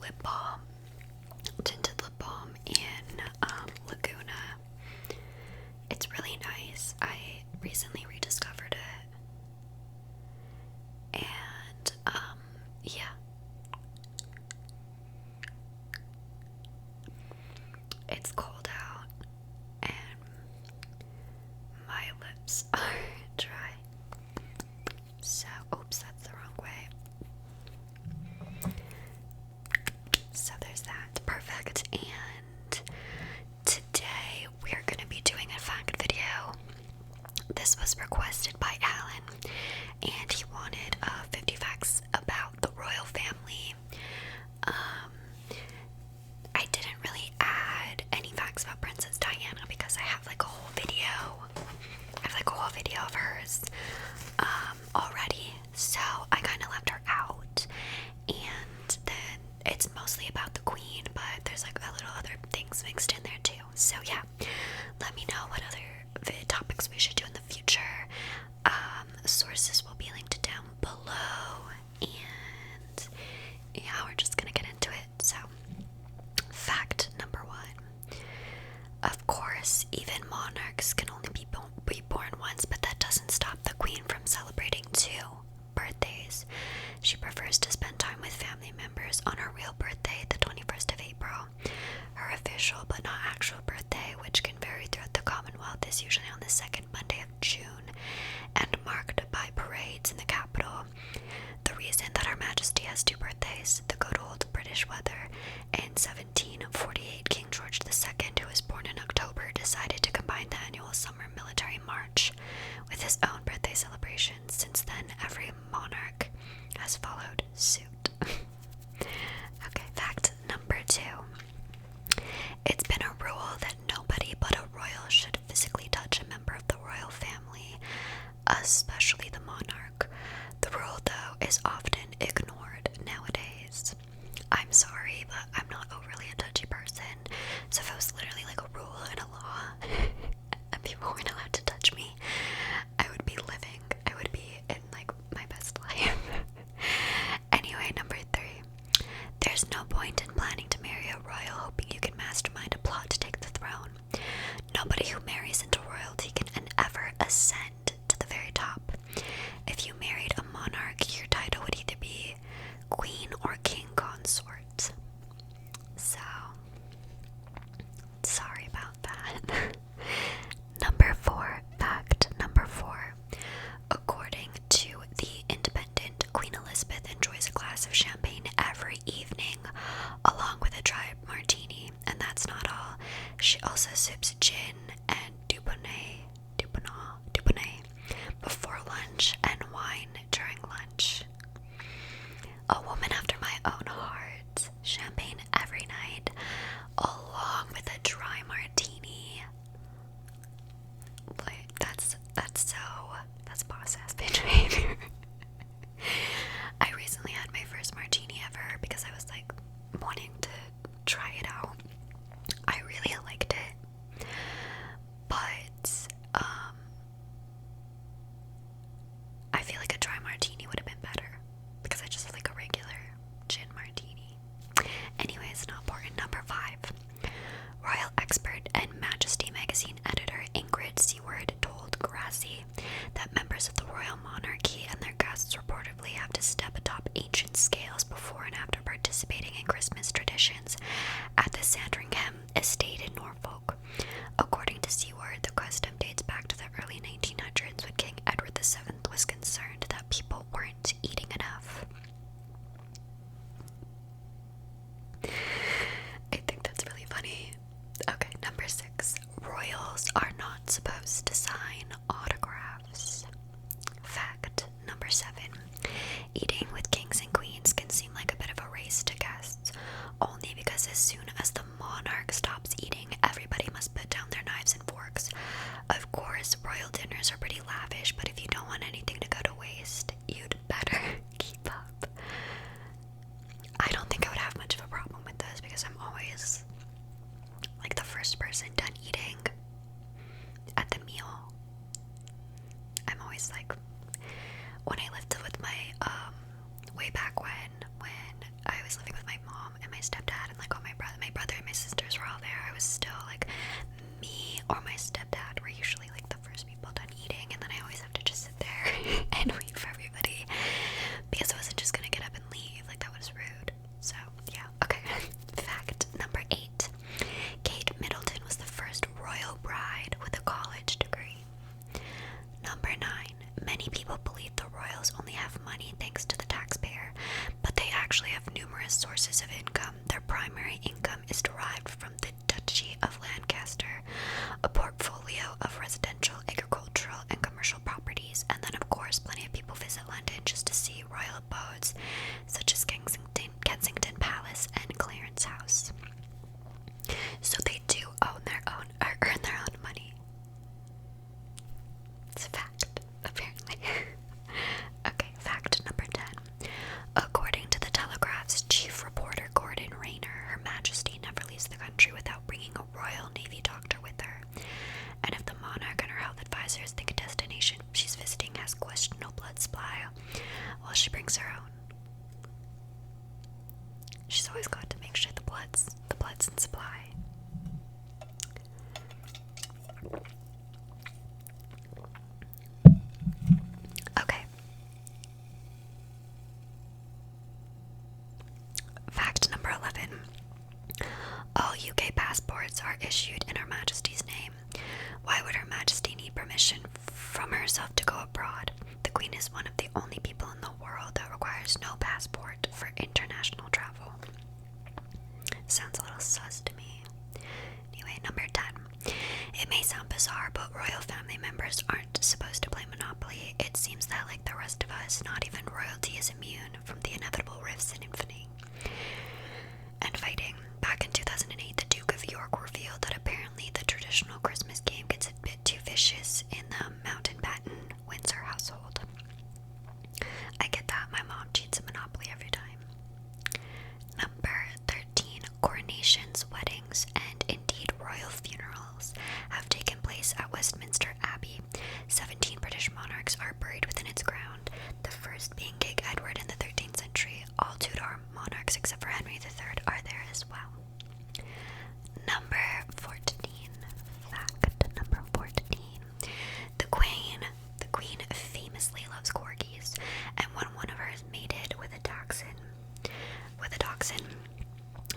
lip balm, tinted lip balm in Laguna. It's really nice. I recently rediscovered it. And yeah. It's cold out and my lips are dry. So, oops, that's the wrong way. So there's that. Perfect. And today we're going to be doing a fact video. This was requested by Alan, and he wanted 50 facts about the royal family. I didn't really add any facts about Princess Diana because I have like a whole video. Of hers already, so I kind of left her out. And then it's mostly about the queen, but there's like a little other things mixed in there too. So yeah, let me know what other topics we should do in the future. Sources will be linked down below, and yeah, we're just gonna get into it. So, fact number 1. Of course, even monarchs can only be born once, but that doesn't stop the queen from celebrating 2 birthdays. She prefers to spend time with family members on her real birthday, the 21st of April. Her official but not actual birthday, which can vary throughout the Commonwealth, is usually on the second Monday of June and marked by parades in the capital. The reason that Her Majesty has 2 birthdays, the good old British weather. In 1748, King George II, who was born in October, decided to combine the annual summer military march with his own birthday celebration. Since then, every monarch has followed suit. Okay, fact number 2. It's been a rule that nobody but a royal should physically touch a member of the royal family, especially the monarch. The rule, though, is often ignored nowadays. I'm sorry, but I'm not overly a touchy person, so if it was literally like a rule and a law, and people weren't allowed to touch me, I would be in like my best life. Anyway, number 3. There's no point in planning to marry a royal hoping you can mastermind a plot to take the throne. Nobody who marries into royalty can ever ascend to the very top. If you married a monarch, your title would either be queen or king consort. So, sorry about that. Number 4, fact number 4. According to The Independent, Queen Elizabeth enjoys a glass of champagne every evening, along with a dry martini. And that's not all. She also sips gin and Dubonnet before lunch and wine during lunch. A woman after my own heart. Champagne every night, along with a dry martini. Like, that's boss ass bitch behavior. I recently had my first martini ever because I was like wanting to try it out. I really liked it, but I feel like a dry martini would have been better because I just have like a regular gin martini. Anyway, it's not important. Number 5. Royal expert and Majesty magazine editor Ingrid Seward told Grassi that members of the royal monarchy and their guests reportedly have to step atop ancient scales before and after participating in Christmas traditions at the Sandringham estate in Norfolk. According to Seward, the custom dates back to the early 1900s when King Edward VII was concerned that people weren't eating enough. I think that's really funny. Okay, number 6. Royals are not supposed to sign autographs. Fact number 7. Eating with kings and queens can seem like a bit of a race to guests, only because as soon as the monarch stops eating, everybody must put down their knives and forks. Of course, royal dinners are pretty lavish, but if you don't want anything to go to waste, you'd better keep up. I don't think I would have much of a problem with this because I'm always like the first person done eating at the meal. I'm always like, when I lived with my way back when I was living with my mom and my source of income. Their primary income is derived from the Duchy of Lancaster, a portfolio of residential, agricultural, and commercial properties, and then of course plenty of people visit London just to see royal abodes such as Kensington Palace and Clarence House. So they do earn their own money. It's a fact, apparently. Okay, fact number 10. According to the Telegraph's chief reporter Gordon Rayner, Her Majesty never leaves the country without bringing a Royal Navy doctor with her. And if the monarch and her health advisors think a destination she's visiting has questionable blood supply, well, she brings her own. She's always got to make sure the blood's in supply. Okay. Fact number 11. All UK passports are issued in Her Majesty's name. Why would Her Majesty need permission from herself to go abroad? The Queen is one of the only people in the world that requires no passport for international travel. Sounds a little sus to me. Anyway, number 10. It may sound bizarre, but royal family members aren't supposed to play Monopoly. It seems that, like the rest of us, not even royalty is immune from the inevitable rifts and fighting. Back in 2008, the Duke of York revealed that apparently the traditional Christmas game gets a bit too vicious in the Mountbatten Windsor household. I get that. My mom cheats at Monopoly every time. Number 13. Coronations, weddings, and indeed royal funerals have taken place at Westminster Abbey. 17 British monarchs are buried within its ground, the first being King Edward in the 13th century. All Tudor monarchs except for Henry III are there as well. Number 14. Fact number 14. The Queen famously loves corgis, and when one of hers mated with a dachshund,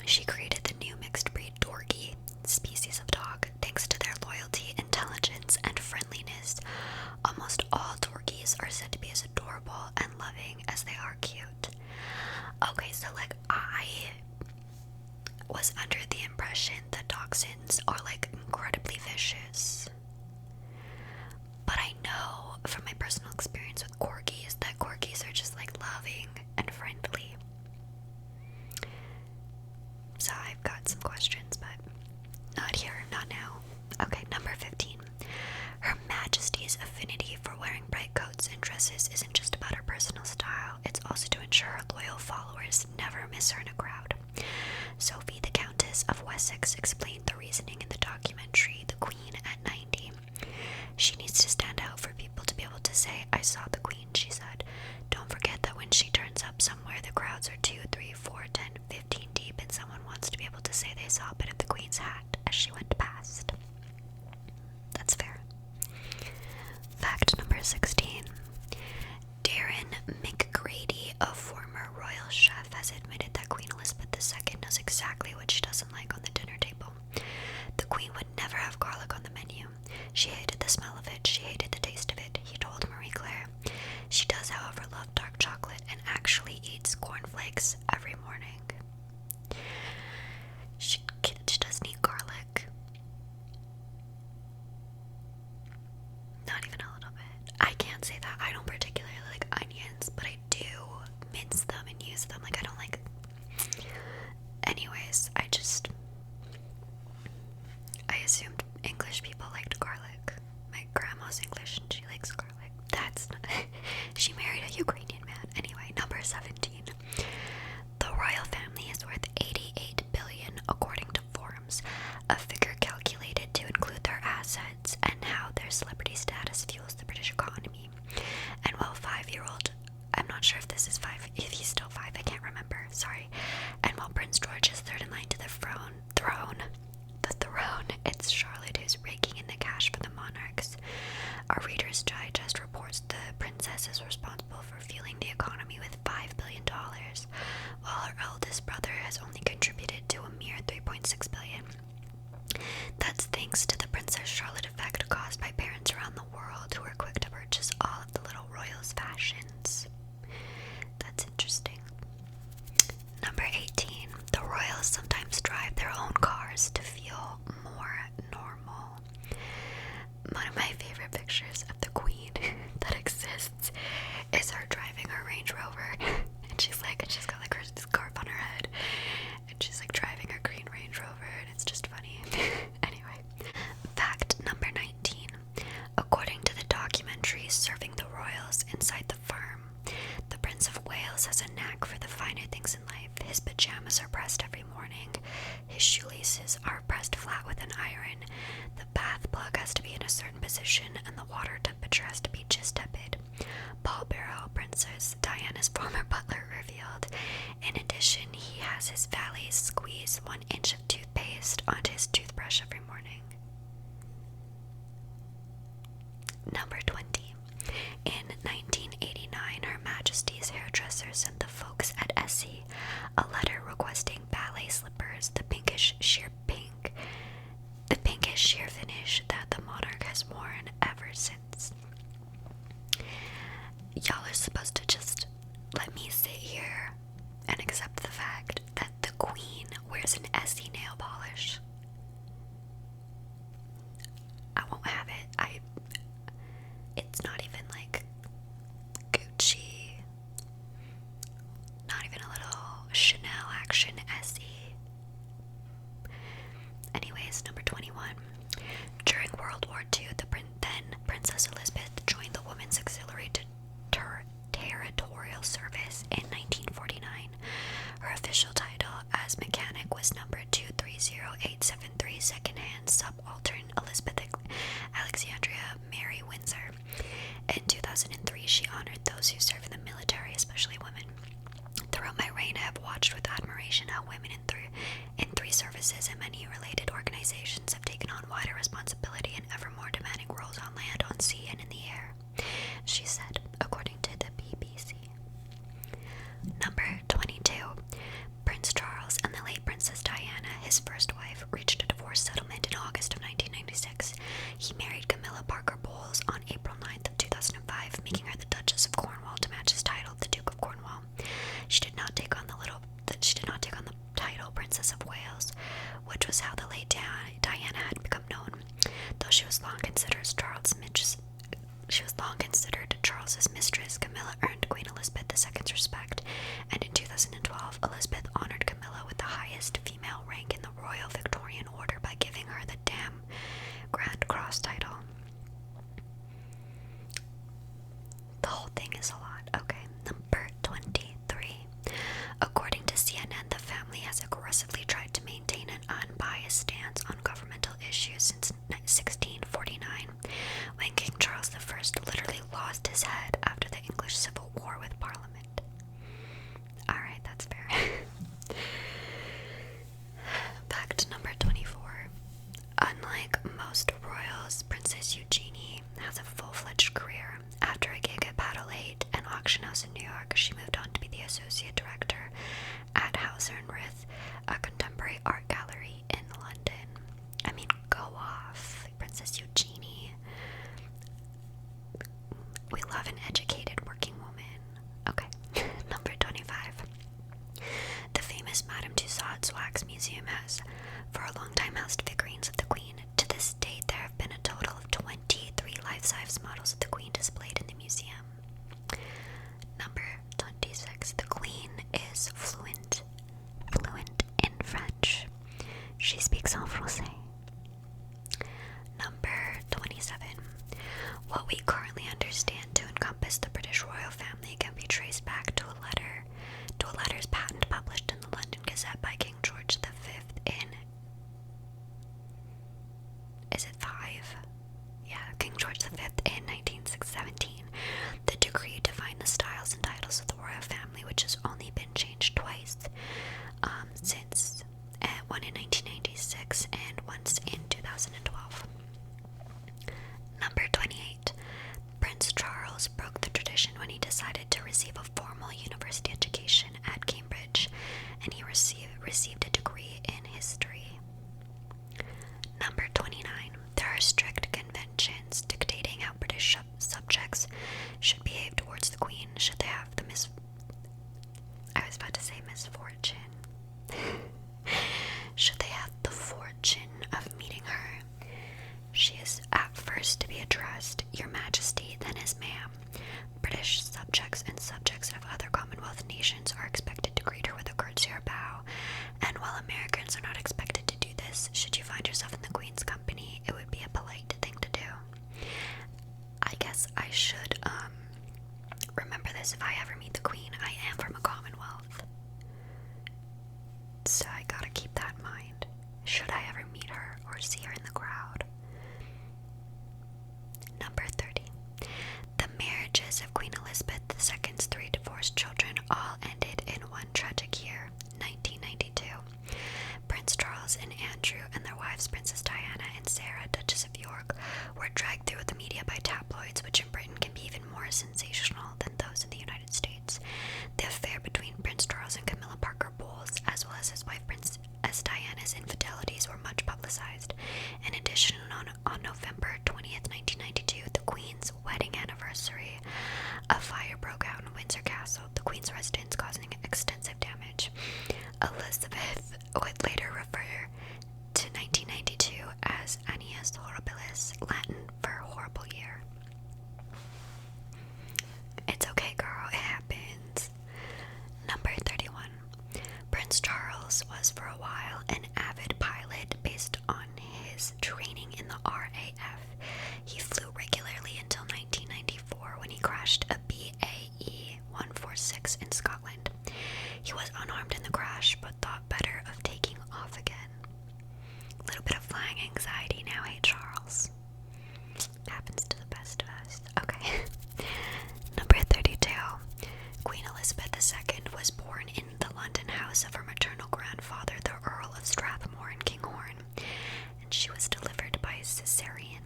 she created the new mixed breed Dorky species of dog. Thanks to their loyalty, intelligence, and friendliness, almost all Dorkies are said to be as adorable and loving as they are cute. Okay, so like I was under the impression that dachshunds are like incredibly vicious. But I know from my personal experience with corgis that corgis are just like loving and friendly. So I've got some questions, but not here, not now. Okay, number 15. Her Majesty's affinity for wearing bright coats and dresses isn't just about her personal style, it's also to ensure her loyal followers never miss her in a crowd. Sophie, the Countess of Wessex, explained the reasoning in the documentary The Queen at 90. She needs to stand out for people to be able to say, I saw the Queen, she said. Don't forget that when she turns up somewhere, the crowds are 2, 3, 4, 10, 15 deep, and someone wants to be able to say they saw a bit of the Queen's hat as she went past. That's fair. Fact number 16. Darren McGrady, a former royal chef, has admitted that Queen Elizabeth II knows exactly what she doesn't like on the dinner table. The Queen would never have garlic on the menu. She hated the smell of it. She hated the taste of it, he told Marie Claire. She does, however, love dark chocolate and actually eats cornflakes every morning. She doesn't eat garlic. Not even a little bit. I can't say that. I don't particularly like onions, but I do mince them and use them. Like, I don't like... Anyways, I assumed English people liked garlic. My grandma's English and she likes garlic. That's not... She married a Ukrainian man. Anyway, number 17. The royal family is worth $88 billion, according to Forbes, a figure calculated to include their assets and how their celebrity status fuels the British economy. And while 5-year-old, I'm not sure if this is 5, if he's still 5, I can't remember, sorry. And while Prince George is third in line to the throne, it's Charlotte who's raking in the cash for the monarchs. Our Reader's Digest reports the princess is responsible for fueling the economy with $5 billion, while her eldest brother has only contributed to a mere $3.6 billion. That's thanks to the Princess Charlotte effect caused by parents around the world who are quick to purchase all of the little royals' fashions. That's interesting. Number 18. pajamas are pressed every morning. His shoelaces are pressed flat with an iron. The bath plug has to be in a certain position, and the water temperature has to be just tepid. Paul Barrow, Princess Diana's former butler, revealed. In addition, he has his valets squeeze 1 inch of toothpaste onto his toothbrush every morning. Number 20. In 1989, Her Majesty's hairdresser sent the folks at Essie a letter requesting ballet slippers, the pinkish sheer finish that the monarch has worn ever since. Y'all are supposed to just let me sit here and accept the fact that the Queen wears an Essie nail polish. I won't have it. It's not even like Gucci, not even a little Chanel action Essie. Anyways, number 21. During World War II, then Princess Elizabeth joined the Women's Auxiliary Territorial Service in 1949. Her official title as mechanic was number 230873, second-hand subaltern Elizabeth Alexandria Mary Windsor. In 2003, she honored those who serve in the military, especially women. Throughout my reign, I have watched with admiration how women in three services and many related organizations have taken on wider responsibility and ever more demanding roles on land, on sea, and in the air, she said, according to the BBC. Number 22. Prince Charles and the late Princess Diana, his first wife, reached a divorce settlement in August of 1996. He married Camilla Parker Bowles on April 9th of 2005, making her the Duchess of Cornwall to match his title, the Duke of Cornwall. She did not take on the title Princess of Wales, which was how the late Diana had become known. Though she was long considered Charles's mistress, Camilla earned Queen Elizabeth II's respect, and in 2012, Elizabeth honored Camilla with the highest female rank in the Royal Victorian Order by giving her the Dame Grand Cross title. The whole thing is a lot. Okay, number 23. According to CNN, the family has aggressively tried to maintain an unbiased stance on governmental issues since 1649, when King Charles I literally lost his head after the English Civil War with Parliament. Alright, that's fair. Back to number 24. Unlike most royals, Princess Eugenie has a full-fledged career. After a gig at Battle 8, an auction house in New York, she moved on to be the associate director at Hauser & Wirth, a contemporary art gallery in London. I mean, go off, Princess Eugenie. We love an educated working woman. Okay, number 25. The famous Madame Tussauds Wax Museum has, for a long time, housed figurines of the Queen. To this date, there have been a total of 23 life-size models of the Queen displayed in the museum. Number 26. The Queen is fluent in French. She speaks en français. Number 27. What we currently understand to encompass the British royal family can be traced back to a letter's patent published in the London Gazette by King George V in... Is it 5? Yeah, King George V in 1917. The decree defined the styles and titles of the royal family, which has only been changed twice since, one in 1996 and once in 2012. Number 28. Prince Charles broke the tradition when he decided to receive a formal university education at Cambridge, and he received a degree in history. Number 29. There are strict conventions dictating how British subjects should behave towards the Queen should they have the misfortune. Should they have the fortune of meeting her, she is at first to be addressed Your Majesty, then as ma'am. British subjects and subjects of other Commonwealth nations are expected to greet her with a curtsy or bow, and while Americans are not expected to do this, should you find yourself in the Queen's company, it would be a polite thing to do. I guess I should, remember this if I ever meet the Queen. I am from a Commonwealth. should I ever meet her or see her in the crowd. Number 30. The marriages of Queen Elizabeth II's 3 divorced children all ended in one tragic year, 1992. Prince Charles and Andrew and their wives Princess Diana and Sarah, Duchess of York, were dragged through the media by tabloids, which in Britain can be even more sensational than those in the United States. The affair between Prince Charles and Camilla Parker Bowles, as well as his wife Princess Diana's infidelities, were much publicized. In addition, on November 20th, 1992, the Queen's wedding anniversary, a fire broke out in Windsor Castle, the Queen's residence, causing extensive damage. Elizabeth would later refer to 1992 as Annius Horribilis, Latin for horrible year. It's okay, girl, it happens. Number 31. Prince Charles was for a while an avid pilot based on his training in the RAF. He flew regularly until 1994 when he crashed a BAE 146 in Scotland. He was unarmed in the crash but thought better of taking off again. A little bit of flying anxiety now, hey Charles? Happens to the best of us. Okay. Number 32. Queen Elizabeth II was born in the London house of her maternal grandfather, the Earl of Strathmore and Kinghorn, and she was delivered by cesarean.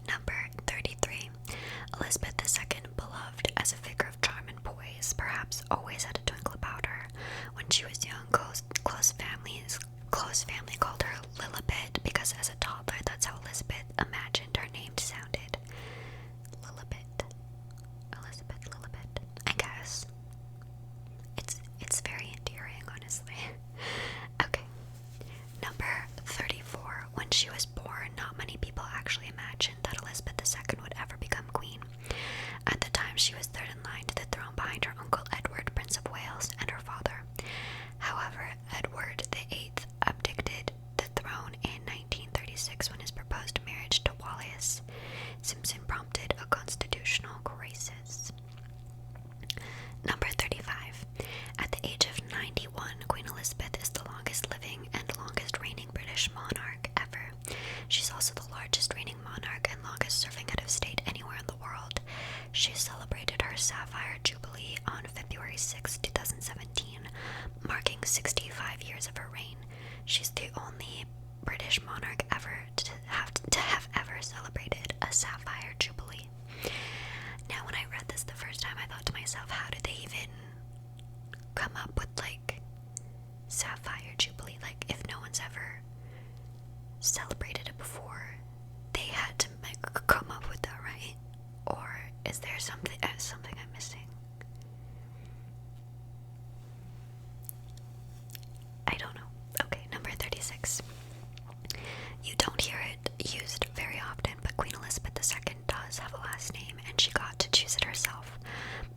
Number 33. Elizabeth II, beloved as a figure of charm and poise, perhaps always had a twinkle about her. When she was young, close family called her Lilibet because as a toddler, that's how Elizabeth imagined her name sounded. Lilibet, I guess. It's very endearing, honestly. Okay. Number 34. When she was born, not many people actually imagined that Elizabeth II would ever become queen. At the time, she was third in line to the throne behind her uncle Edward, Prince of Wales, and her father. However, Edward VIII abdicated the throne in 1936 when his proposed marriage to Wallis Simpson prompted a constitutional crisis. Number 35. At the age of 91, Queen Elizabeth is the longest living and longest reigning British monarch ever. She's also the largest reigning monarch and longest serving head of state anywhere in the world. She celebrated her Sapphire Jubilee on February 6, 2017, marking 65 years of her reign. She's the only British monarch ever to have ever celebrated a Sapphire Jubilee. Now, when I read this the first time, I thought to myself, how did they even come up with, like, Sapphire Jubilee? Like, if no one's ever celebrated it before, they had to, like, come up with that, right? Or is there something I'm missing? I don't know. Okay, number 36. You don't hear it used very often, but Queen Elizabeth II does have a last name, and she got to choose it herself.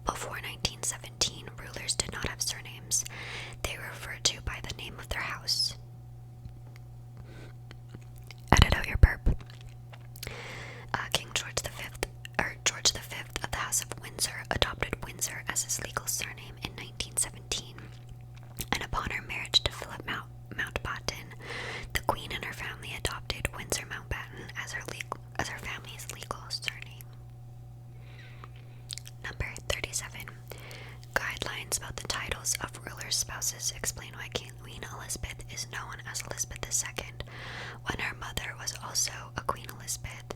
Before 1917, rulers did not have surnames. They were referred to by the name of their house. Edit out your burp. King George V of the House of Windsor adopted Windsor as his legal surname in 1917, and upon her marriage to Philip Mountbatten, the Queen and her family adopted Windsor Mountbatten as her family's legal surname. Number 37. Guidelines about the titles of rulers' spouses explain why Queen Elizabeth is known as Elizabeth II, when her mother was also a Queen Elizabeth.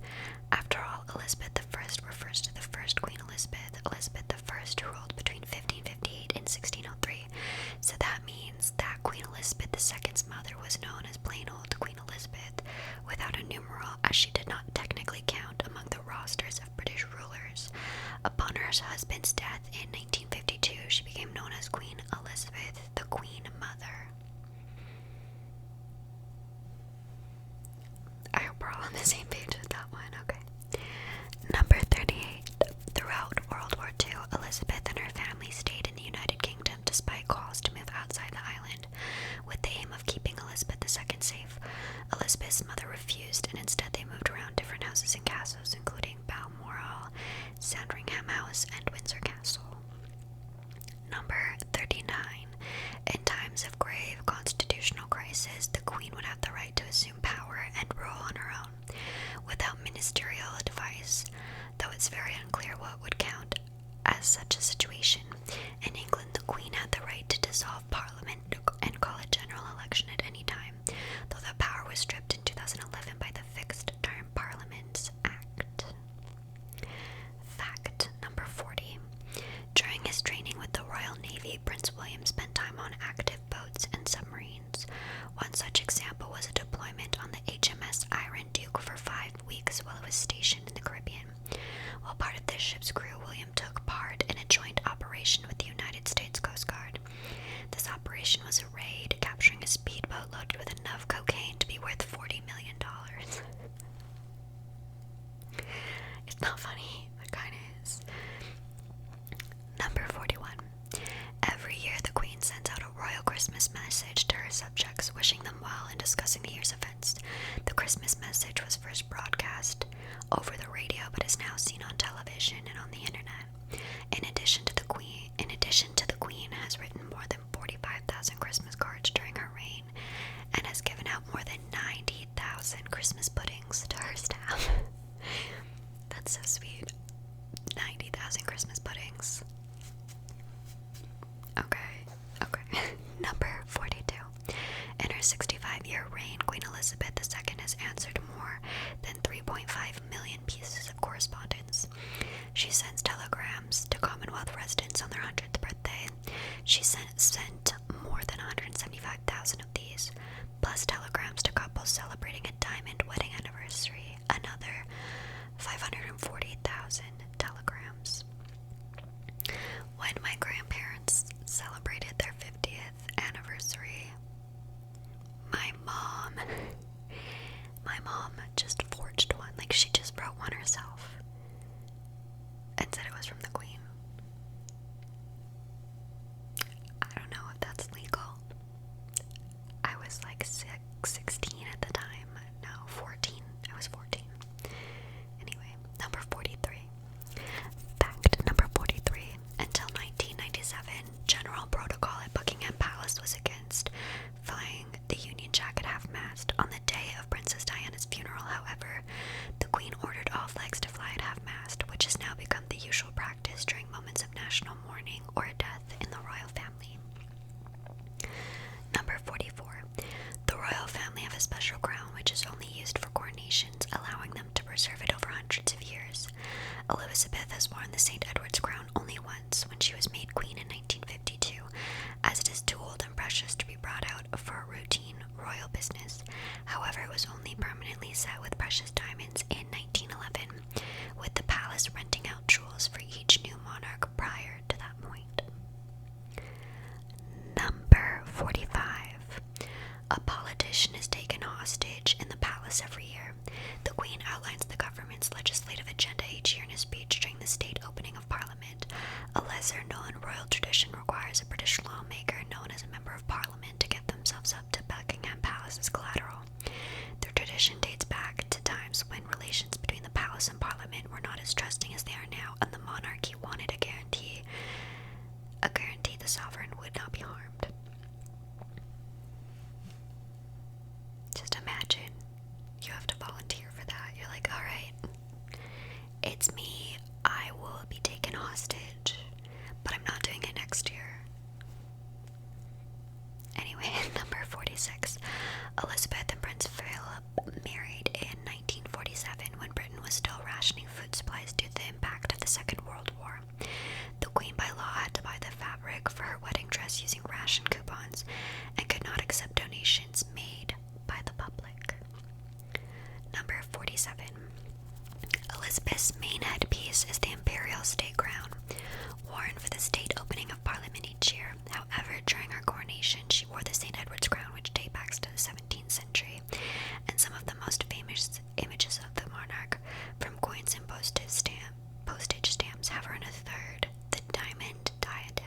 After all, Elizabeth I refers to the first Queen Elizabeth, Elizabeth I, who ruled between 1558 and 1603. So that means that Queen Elizabeth II's mother was known as plain old Queen Elizabeth, without a numeral, as she did not technically count among the rosters of British rulers. Upon her husband's death in 1952, she became known as Queen Elizabeth, the Queen Mother. I hope we're all on the same page with that one, okay. Number 38. Throughout World War II, Elizabeth and her family stayed in the United Kingdom despite calls to move outside the island, with the aim of keeping Elizabeth II safe. Elizabeth's mother refused, and instead they moved around different houses and castles, including Balmoral, Sandringham House, and Windsor Castle. Number 39. In times of grave constitutional ministerial device, though it's very unclear what would count as such a situation. In England, the Queen had the right to dissolve Parliament and call a general election at any time, though that power was stripped in 2011 by the Fixed Term Parliaments Act. Fact number 40. During his training with the Royal Navy, Prince William spent time on active boats and submarines. One such example was a deployment on the HMS Iron Duke for 5 weeks while it was stationed in the Caribbean. While part of this ship's crew, William took part in a joint operation with the United States Coast Guard. This operation was a raid, capturing a speedboat loaded with enough cocaine to be worth $40 million. It's not funny, but kind of is. Number 41. Every year, the Queen sends out a royal Christmas message to her subjects, wishing them well and discussing the year's events. The Christmas message was first broadcast over the radio, but is now seen on television and on the internet. In addition, the Queen has written more than 45,000 Christmas cards during her reign, and has given out more than 90,000 Christmas puddings to her staff. That's so sweet. 90,000 Christmas puddings. Okay. Number 42. In her 65-year reign, Queen Elizabeth II has answered more than 3.5 million pieces of correspondence. She sends telegrams to Commonwealth residents on their 100th birthday. She sent more than 175,000 of these, plus telegrams to couples celebrating a diamond wedding anniversary, another 540,000 telegrams. When my grandparents celebrated their 50th anniversary, my mom just forged one. Like, she just wrote one herself and said it was from the Queen. I don't know if that's legal. I was like 16 at the time. No, 14. I was 14. Anyway, number 43. Fact number 43. Until 1997, general protocol at Buckingham Palace was against flying the Union Jack at half-mast. On the day of Princess Diana's funeral, however, the Queen ordered all flags to fly at half-mast, which has now become the usual practice during moments of national mourning or a death in the royal family. Number 44. The royal family have a special crown which is only used for coronations, allowing them to preserve it over hundreds of years. Elizabeth has worn the St. Edward's crown only once, when she was made queen in 1952, as it is too old and precious to be brought out for a routine royal business. However, it was only permanently set with precious diamonds in 1911, with the palace renting out jewels for each new monarch prior to that point. Number 45. A politician is taken hostage in the palace every year. The Queen outlines the government's legislative agenda each year in a speech during the state opening of Parliament. A lesser-known royal tradition requires a British lawmaker known as a member of Parliament to get themselves up to Buckingham Palace as collateral. The tradition dates back to times when relations between the palace and Parliament were not as trusting as they are now, and the monarchy wanted a guarantee the sovereign would not be harmed. Just imagine you have to volunteer for that. You're like, alright, it's me, I will be taken hostage, but I'm not doing it next year. Anyway, number 46. Elizabeth and Prince Philip married in 1947 when Britain was still rationing food supplies due to the impact of the Second World War. The Queen by law had to buy the fabric for her wedding dress using ration coupons and could not accept donations made by the public. Number 47. Elizabeth's main headpiece is the imperial state crown, worn for the state opening of Parliament each year. However, during her coronation, she wore the St. Edward's crown, which dates back to the 17th century, and some of the most famous images of the monarch, from coins and postage stamps, have her in a third, the diamond diadem.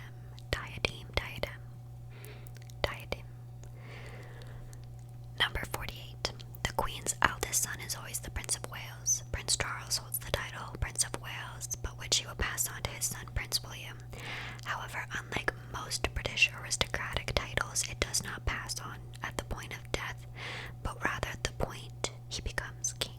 Number 48. The Queen's eldest son is always the Prince of Wales. Prince Charles holds the title Prince of Wales, but which he will pass on to his son Prince William. However, unlike most British aristocratic titles, it does not pass on at the point of death, but rather at the point he becomes king.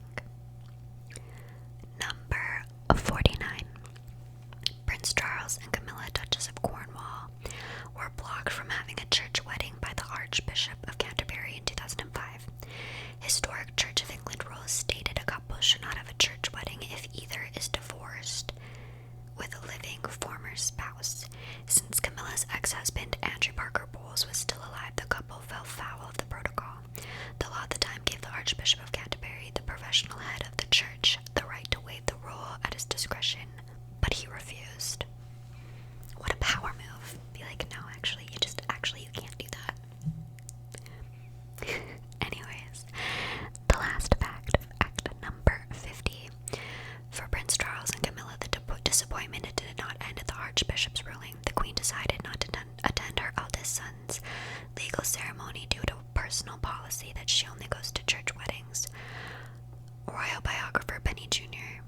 legal ceremony due to personal policy that she only goes to church weddings. Royal biographer Benny Jr.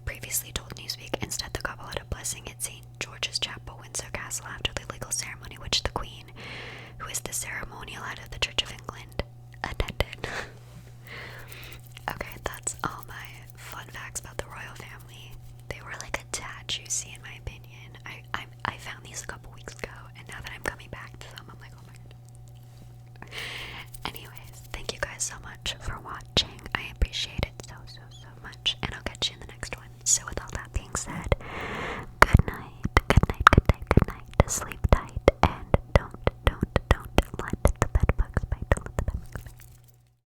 previously told Newsweek instead the couple had a blessing at St. George's Chapel, Windsor Castle, after the legal ceremony, which the Queen, who is the ceremonial head of the Church of England, attended. Okay, that's all my fun facts about the royal family. They were like a tad juicy in my opinion. I found these a couple weeks ago, and now that I'm coming back to them, I'm like, oh my god. Anyways, thank you guys so much for watching. I appreciate it so much, and I'll catch you in the next one. So with all that being said, good night, good night, good night, good night. Sleep